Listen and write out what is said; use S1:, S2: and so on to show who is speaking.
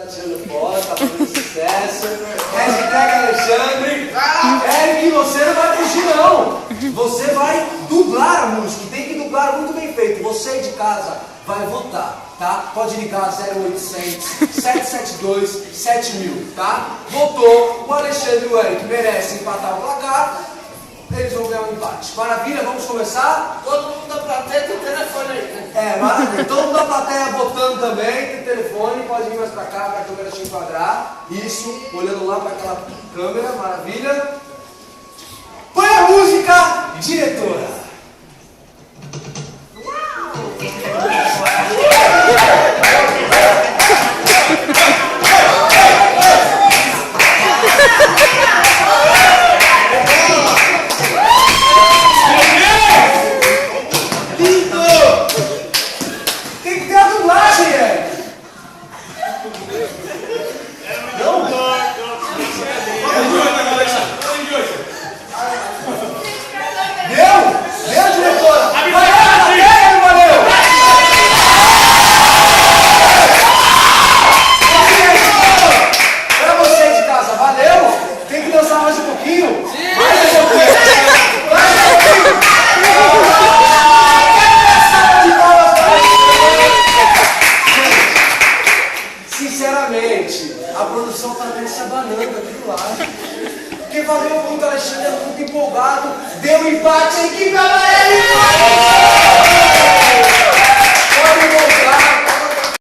S1: Tá tirando foto, tá fazendo sucesso. Hashtag Alexandre. Eric, você não vai fugir não. Você vai dublar a música. Tem que dublar muito bem feito. Você de casa vai votar, tá? Pode ligar 0800 772 7000, tá? Votou. O Alexandre e o Eric merecem empatar o placar. Eles vão ganhar um empate. Maravilha, vamos começar?
S2: Todo mundo da plateia tem telefone aí, né?
S1: Maravilha. Todo mundo da plateia votando também, tem telefone, pode vir mais pra cá, pra câmera te enquadrar. Isso, olhando lá pra aquela câmera, maravilha. Põe a música, diretora. Sinceramente, a produção tá até se abanando aqui do lado. Porque valeu muito, Alexandre é muito empolgado. Deu empate, a equipe amarela!